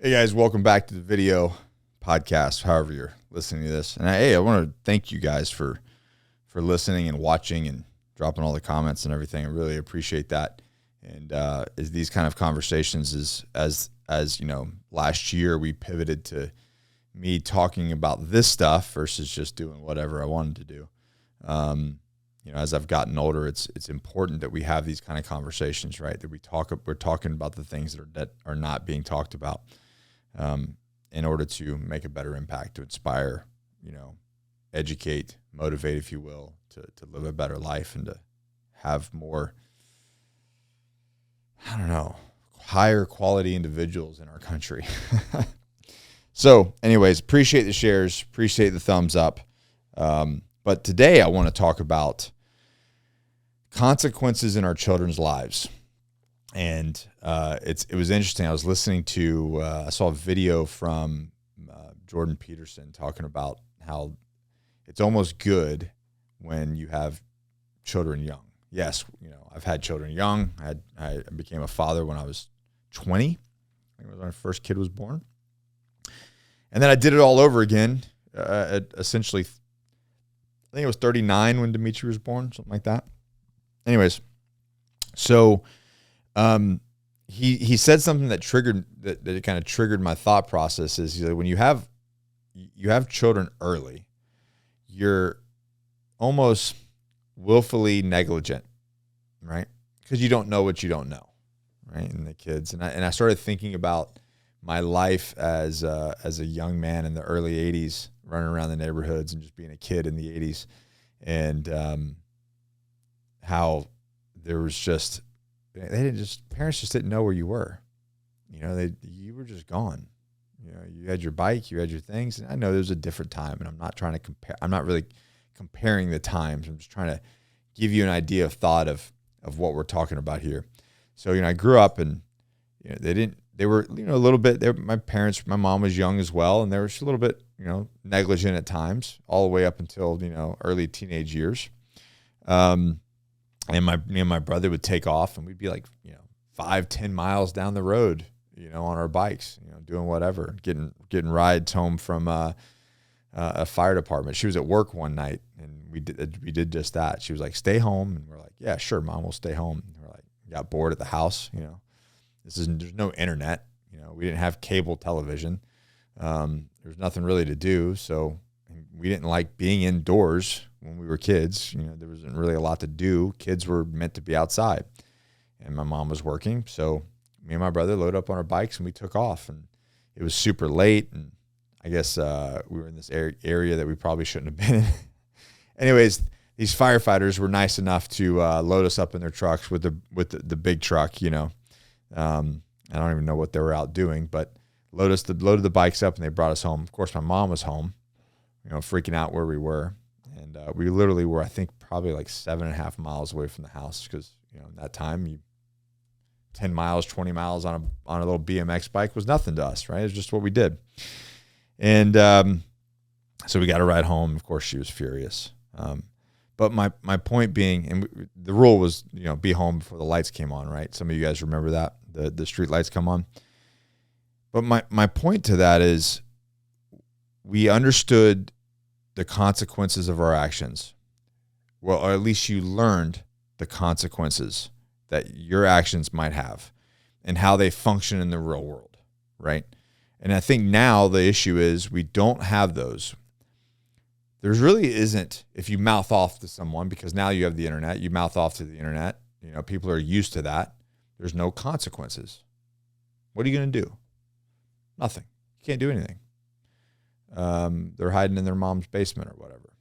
Hey guys, welcome back to the video podcast, however you're listening to this. And I want to thank you guys for listening and watching and dropping all the comments and everything. I really appreciate that. And is these kind of conversations as you know, last year we pivoted to me talking about this stuff versus just doing whatever I wanted to do. As I've gotten older, it's important that we have these kind of conversations, right? That we're talking about the things that are not being talked about. In order to make a better impact, to inspire, educate, motivate, if you will, to live a better life and to have more, higher quality individuals in our country. So anyways, appreciate the shares, appreciate the thumbs up. But today I want to talk about consequences in our children's lives. And it was interesting. I was listening to, I saw a video from Jordan Peterson talking about how it's almost good when you have children young. Yes, I've had children young. I became a father when I was 20. I think it was when my first kid was born. And then I did it all over again. Essentially, I think it was 39 when Dimitri was born, something like that. Anyways, so he said something that it kind of triggered my thought process. Is when you have children early, you're almost willfully negligent, right? Because you don't know what you don't know, right? And the kids, and I started thinking about my life as a young man in the early 80s, running around the neighborhoods and just being a kid in the 80s, and how there was just, parents just didn't know where you were. You were just gone. You had your bike, you had your things. And I know there was a different time, and I'm not trying to compare. I'm not really comparing the times. I'm just trying to give you an idea of thought of what we're talking about here. So, I grew up, and they were a little bit, my mom was young as well, and they were just a little bit, negligent at times, all the way up until, early teenage years. And me and my brother would take off, and we'd be like, 5-10 miles down the road, on our bikes, doing whatever, getting rides home from a fire department. She was at work one night, and we did just that. She was like, "Stay home," and we're like, "Yeah, sure, Mom, we'll stay home." And we're like, got bored at the house, there's no internet, we didn't have cable television. There's nothing really to do, so we didn't like being indoors when we were kids. There wasn't really a lot to do. Kids were meant to be outside, and my mom was working. So me and my brother loaded up on our bikes, and we took off, and it was super late. And I guess we were in this area that we probably shouldn't have been in. Anyways, these firefighters were nice enough to load us up in their trucks with the big truck. I don't even know what they were out doing, but loaded the bikes up, and they brought us home. Of course, my mom was home, freaking out where we were. And we literally were, I think, probably like 7.5 miles away from the house, because, in that time, 10 miles, 20 miles on a little BMX bike was nothing to us, right? It was just what we did. And so we got to ride home. Of course, she was furious. But my point being, and the rule was, be home before the lights came on, right? Some of you guys remember that, the street lights come on. But my point to that is, we understood the consequences of our actions. Well, or at least you learned the consequences that your actions might have and how they function in the real world, right? And I think now the issue is we don't have those. There really isn't, if you mouth off to someone, because now you have the internet, you mouth off to the internet, people are used to that. There's no consequences. What are you going to do? Nothing. You can't do anything. They're hiding in their mom's basement or whatever.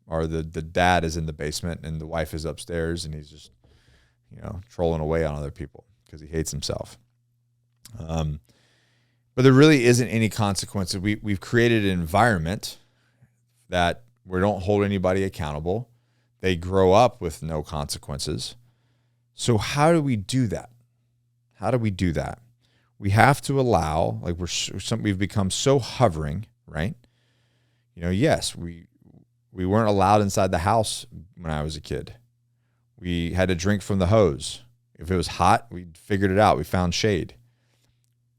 Or the dad is in the basement and the wife is upstairs, and he's just, trolling away on other people because he hates himself. But there really isn't any consequences. We've created an environment that we don't hold anybody accountable. They grow up with no consequences. So how do we do that? We have to allow, we've become so hovering, right? Yes, we weren't allowed inside the house when I was a kid. We had to drink from the hose. If it was hot, we figured it out. We found shade.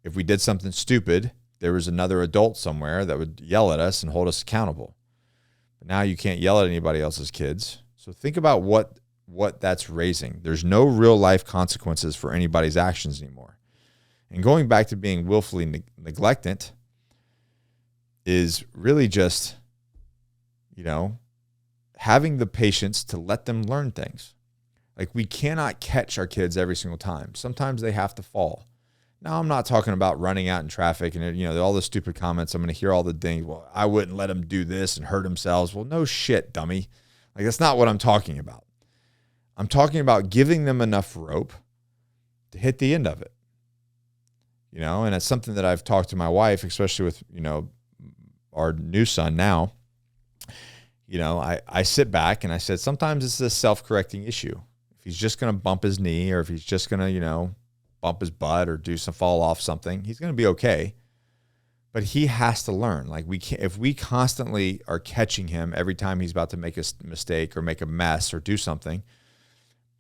if we did something stupid, there was another adult somewhere that would yell at us and hold us accountable. But now you can't yell at anybody else's kids. So think about what that's raising. There's no real life consequences for anybody's actions anymore. And going back to being willfully neglectant is really just, having the patience to let them learn things. Like, we cannot catch our kids every single time. Sometimes they have to fall. Now, I'm not talking about running out in traffic and, all the stupid comments. I'm going to hear all the things. Well, I wouldn't let them do this and hurt themselves. Well, no shit, dummy. Like, that's not what I'm talking about. I'm talking about giving them enough rope to hit the end of it. And it's something that I've talked to my wife, especially with, our new son now. I sit back and I said, sometimes it's a self-correcting issue. If he's just going to bump his knee, or if he's just going to, bump his butt or fall off something, he's going to be okay. But he has to learn. Like, if we constantly are catching him every time he's about to make a mistake or make a mess or do something,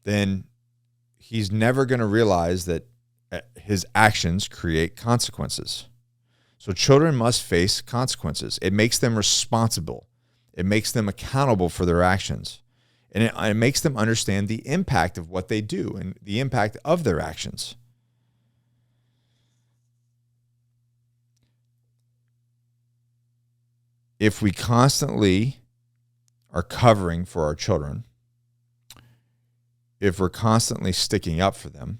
then he's never going to realize that his actions create consequences. So children must face consequences. It makes them responsible. It makes them accountable for their actions. And it makes them understand the impact of what they do and the impact of their actions. If we constantly are covering for our children, if we're constantly sticking up for them,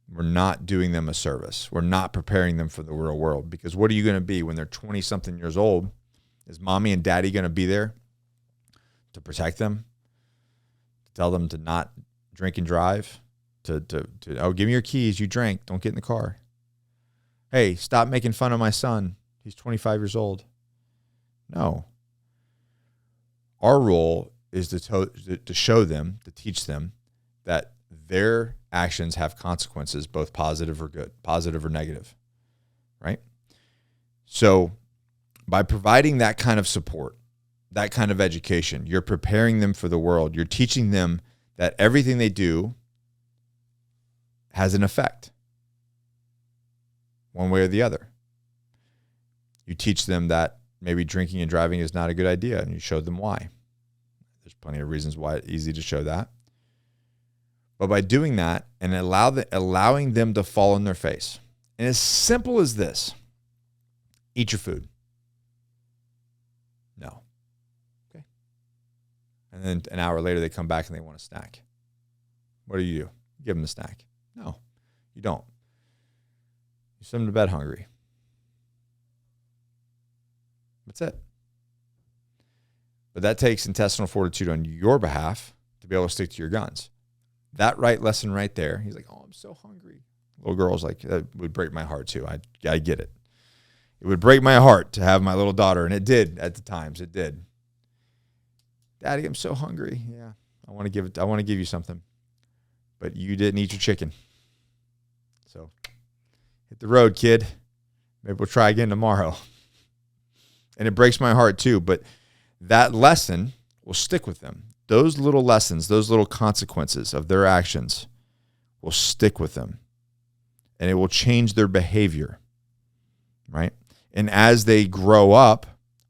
we're not doing them a service. We're not preparing them for the real world. Because what are you going to be when they're 20-something years old? Is mommy and daddy going to be there to protect them? To tell them to not drink and drive? To give me your keys. You drank. Don't get in the car. Hey, stop making fun of my son. He's 25 years old. No. Our role is to show them, to teach them that their actions have consequences, both positive or good, positive or negative, right? So by providing that kind of support, that kind of education, you're preparing them for the world. You're teaching them that everything they do has an effect, one way or the other. You teach them that maybe drinking and driving is not a good idea, and you showed them why. There's plenty of reasons why it's easy to show that. But by doing that and allowing them to fall on their face, and as simple as this, eat your food. No. Okay. And then an hour later, they come back and they want a snack. What do? You give them the snack. No, you don't. You send them to bed hungry. That's it. But that takes intestinal fortitude on your behalf to be able to stick to your guns. That right lesson right there. He's like, oh, I'm so hungry. Little girl's like, that would break my heart too. I get it. It would break my heart to have my little daughter, and it did at the times. It did. Daddy, I'm so hungry. Yeah, I want to give you something, but you didn't eat your chicken. So hit the road, kid. Maybe we'll try again tomorrow. And it breaks my heart too, but that lesson will stick with them. Those little lessons, those little consequences of their actions will stick with them, and it will change their behavior, right? And as they grow up,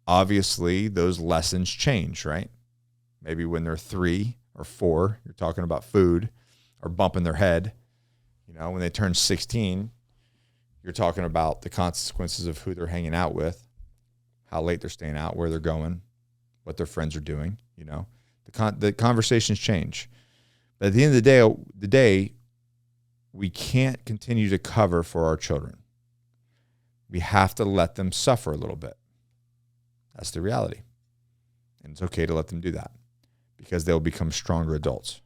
obviously those lessons change, right? Maybe when they're 3 or 4, you're talking about food or bumping their head. When they turn 16, you're talking about the consequences of who they're hanging out with, how late they're staying out, where they're going, what their friends are doing. The conversations change. But at the end of the day, we can't continue to cover for our children. We have to let them suffer a little bit. That's the reality. And it's okay to let them do that because they'll become stronger adults.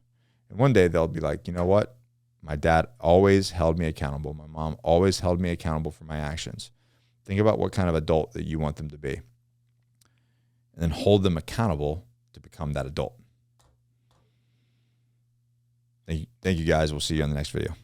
And one day they'll be like, you know what? My dad always held me accountable. My mom always held me accountable for my actions. Think about what kind of adult that you want them to be. And then hold them accountable to become that adult. Thank you guys. We'll see you on the next video.